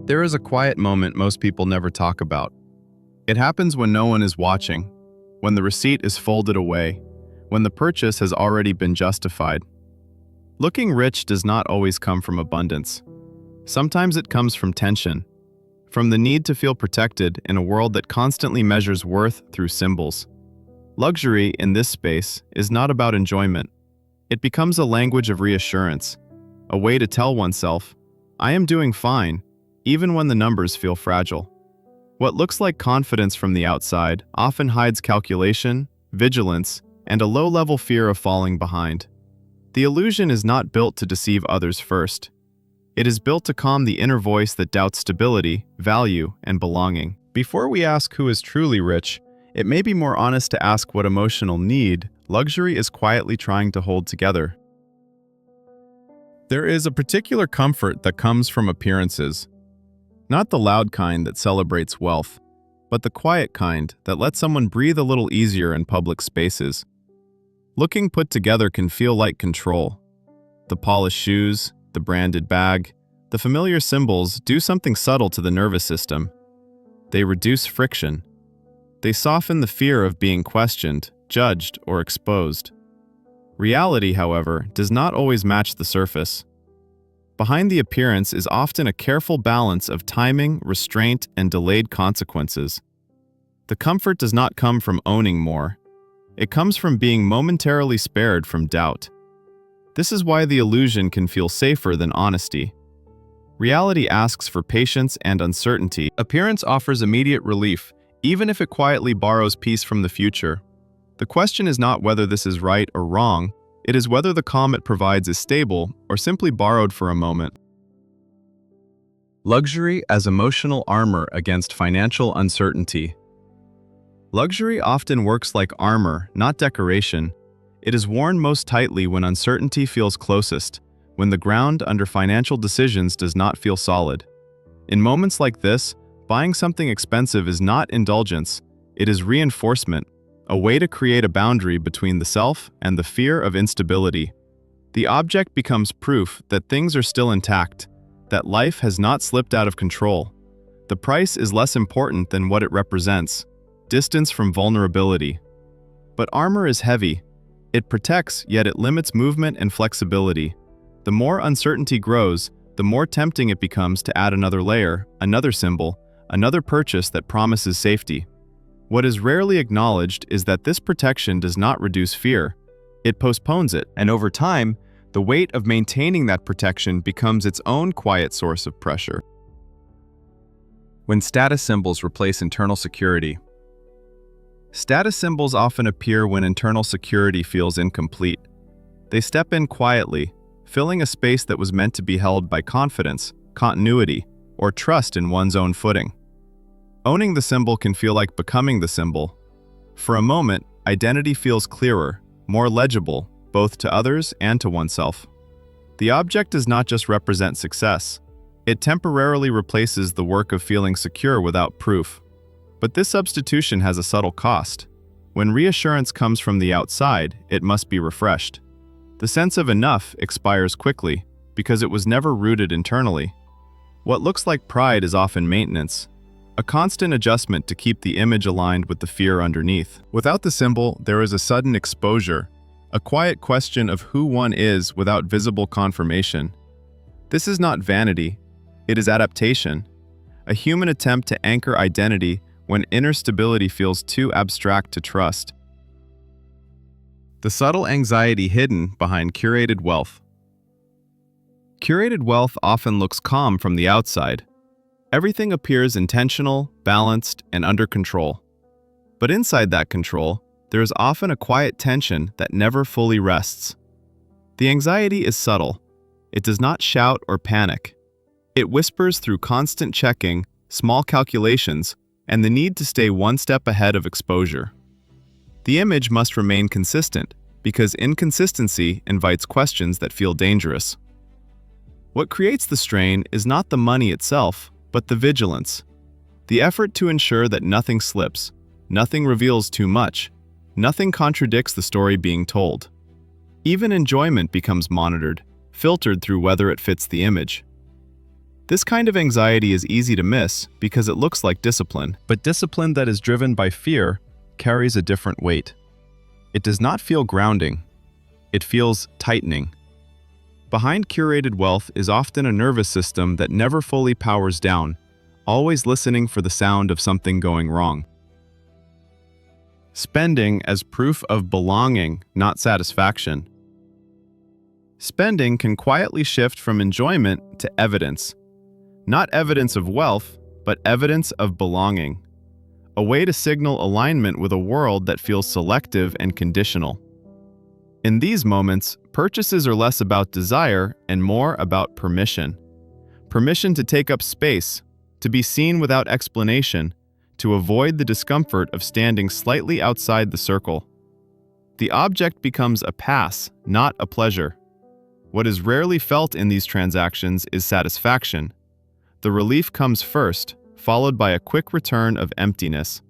There is a quiet moment most people never talk about. It happens when no one is watching, when the receipt is folded away, when the purchase has already been justified. Looking rich does not always come from abundance. Sometimes it comes from tension, from the need to feel protected in a world that constantly measures worth through symbols. Luxury in this space is not about enjoyment. It becomes a language of reassurance, a way to tell oneself, I am doing fine, even when the numbers feel fragile. What looks like confidence from the outside often hides calculation, vigilance, and a low-level fear of falling behind. The illusion is not built to deceive others first. It is built to calm the inner voice that doubts stability, value, and belonging. Before we ask who is truly rich, it may be more honest to ask what emotional need luxury is quietly trying to hold together. There is a particular comfort that comes from appearances. Not the loud kind that celebrates wealth, but the quiet kind that lets someone breathe a little easier in public spaces. Looking put together can feel like control. The polished shoes, the branded bag, the familiar symbols do something subtle to the nervous system. They reduce friction. They soften the fear of being questioned, judged, or exposed. Reality, however, does not always match the surface. Behind the appearance is often a careful balance of timing, restraint, and delayed consequences. The comfort does not come from owning more. It comes from being momentarily spared from doubt. This is why the illusion can feel safer than honesty. Reality asks for patience and uncertainty. Appearance offers immediate relief, even if it quietly borrows peace from the future. The question is not whether this is right or wrong. It is whether the calm it provides is stable or simply borrowed for a moment. Luxury as emotional armor against financial uncertainty. Luxury often works like armor, not decoration. It is worn most tightly when uncertainty feels closest, when the ground under financial decisions does not feel solid. In moments like this, buying something expensive is not indulgence, it is reinforcement. A way to create a boundary between the self and the fear of instability. The object becomes proof that things are still intact, that life has not slipped out of control. The price is less important than what it represents, distance from vulnerability. But armor is heavy. It protects, yet it limits movement and flexibility. The more uncertainty grows, the more tempting it becomes to add another layer, another symbol, another purchase that promises safety. What is rarely acknowledged is that this protection does not reduce fear. It postpones it, and over time, the weight of maintaining that protection becomes its own quiet source of pressure. When status symbols replace internal security. Status symbols often appear when internal security feels incomplete. They step in quietly, filling a space that was meant to be held by confidence, continuity, or trust in one's own footing. Owning the symbol can feel like becoming the symbol. For a moment, identity feels clearer, more legible, both to others and to oneself. The object does not just represent success. It temporarily replaces the work of feeling secure without proof. But this substitution has a subtle cost. When reassurance comes from the outside, it must be refreshed. The sense of enough expires quickly because it was never rooted internally. What looks like pride is often maintenance, a constant adjustment to keep the image aligned with the fear underneath. Without the symbol, there is a sudden exposure, a quiet question of who one is without visible confirmation. This is not vanity, it is adaptation, a human attempt to anchor identity when inner stability feels too abstract to trust. The subtle anxiety hidden behind curated wealth. Curated wealth often looks calm from the outside. Everything appears intentional, balanced, and under control. But inside that control, there is often a quiet tension that never fully rests. The anxiety is subtle. It does not shout or panic. It whispers through constant checking, small calculations, and the need to stay one step ahead of exposure. The image must remain consistent, because inconsistency invites questions that feel dangerous. What creates the strain is not the money itself, but the vigilance. The effort to ensure that nothing slips, nothing reveals too much, nothing contradicts the story being told. Even enjoyment becomes monitored, filtered through whether it fits the image. This kind of anxiety is easy to miss because it looks like discipline, but discipline that is driven by fear carries a different weight. It does not feel grounding. It feels tightening. Behind curated wealth is often a nervous system that never fully powers down, always listening for the sound of something going wrong. Spending as proof of belonging, not satisfaction. Spending can quietly shift from enjoyment to evidence. Not evidence of wealth, but evidence of belonging. A way to signal alignment with a world that feels selective and conditional. In these moments, purchases are less about desire and more about permission. Permission to take up space, to be seen without explanation, to avoid the discomfort of standing slightly outside the circle. The object becomes a pass, not a pleasure. What is rarely felt in these transactions is satisfaction. The relief comes first, followed by a quick return of emptiness.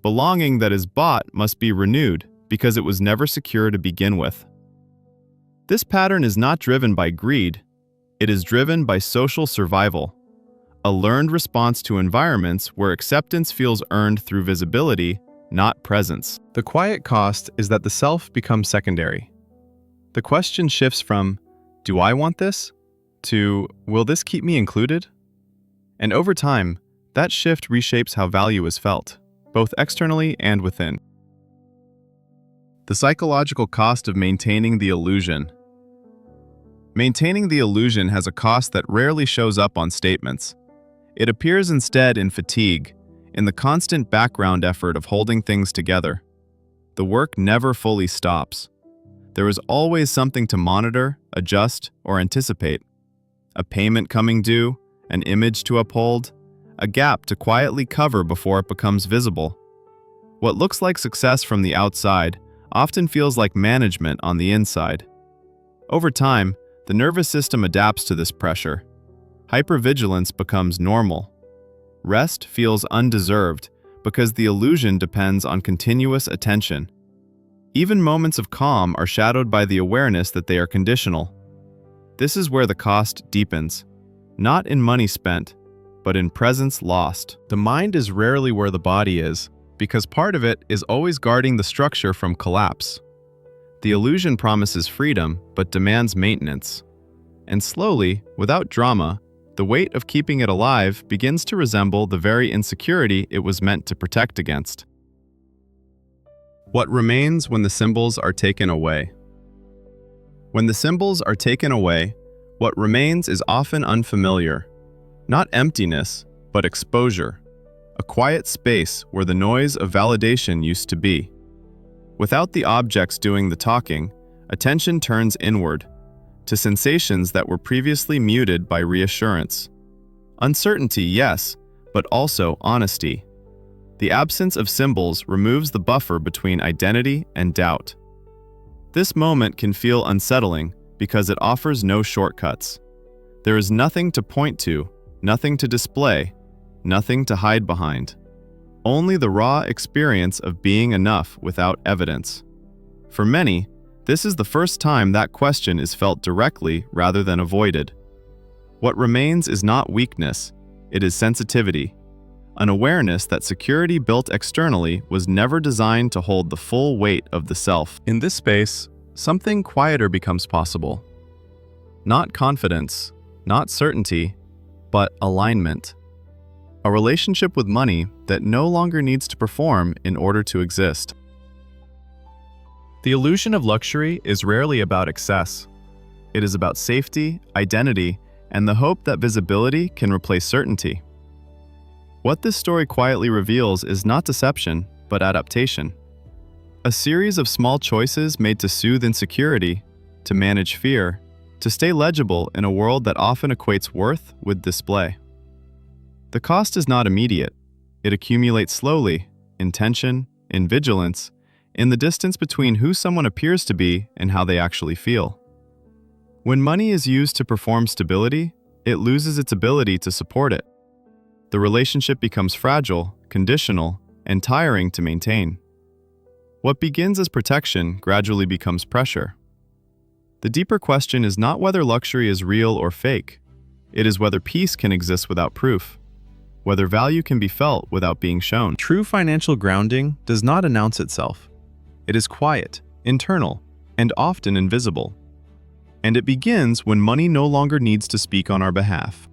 Belonging that is bought must be renewed because it was never secure to begin with. This pattern is not driven by greed. It is driven by social survival, a learned response to environments where acceptance feels earned through visibility, not presence. The quiet cost is that the self becomes secondary. The question shifts from, "Do I want this?" to, "Will this keep me included?" And over time, that shift reshapes how value is felt, both externally and within. The psychological cost of maintaining the illusion. Maintaining the illusion has a cost that rarely shows up on statements. It appears instead in fatigue, in the constant background effort of holding things together. The work never fully stops. There is always something to monitor, adjust, or anticipate. A payment coming due, an image to uphold, a gap to quietly cover before it becomes visible. What looks like success from the outside often feels like management on the inside. Over time, the nervous system adapts to this pressure. Hypervigilance becomes normal. Rest feels undeserved because the illusion depends on continuous attention. Even moments of calm are shadowed by the awareness that they are conditional. This is where the cost deepens, not in money spent, but in presence lost. The mind is rarely where the body is, because part of it is always guarding the structure from collapse. The illusion promises freedom, but demands maintenance. And slowly, without drama, the weight of keeping it alive begins to resemble the very insecurity it was meant to protect against. What remains when the symbols are taken away? When the symbols are taken away, what remains is often unfamiliar. Not emptiness, but exposure. A quiet space where the noise of validation used to be. Without the objects doing the talking, attention turns inward, to sensations that were previously muted by reassurance. Uncertainty, yes, but also honesty. The absence of symbols removes the buffer between identity and doubt. This moment can feel unsettling because it offers no shortcuts. There is nothing to point to, nothing to display, nothing to hide behind. Only the raw experience of being enough without evidence. For many, this is the first time that question is felt directly rather than avoided. What remains is not weakness, it is sensitivity. An awareness that security built externally was never designed to hold the full weight of the self. In this space, something quieter becomes possible. Not confidence, not certainty, but alignment. A relationship with money that no longer needs to perform in order to exist. The illusion of luxury is rarely about excess. It is about safety, identity, and the hope that visibility can replace certainty. What this story quietly reveals is not deception, but adaptation. A series of small choices made to soothe insecurity, to manage fear, to stay legible in a world that often equates worth with display. The cost is not immediate. It accumulates slowly, in tension, in vigilance, in the distance between who someone appears to be and how they actually feel. When money is used to perform stability, it loses its ability to support it. The relationship becomes fragile, conditional, and tiring to maintain. What begins as protection gradually becomes pressure. The deeper question is not whether luxury is real or fake. It is whether peace can exist without proof, whether value can be felt without being shown. True financial grounding does not announce itself. It is quiet, internal, and often invisible. And it begins when money no longer needs to speak on our behalf.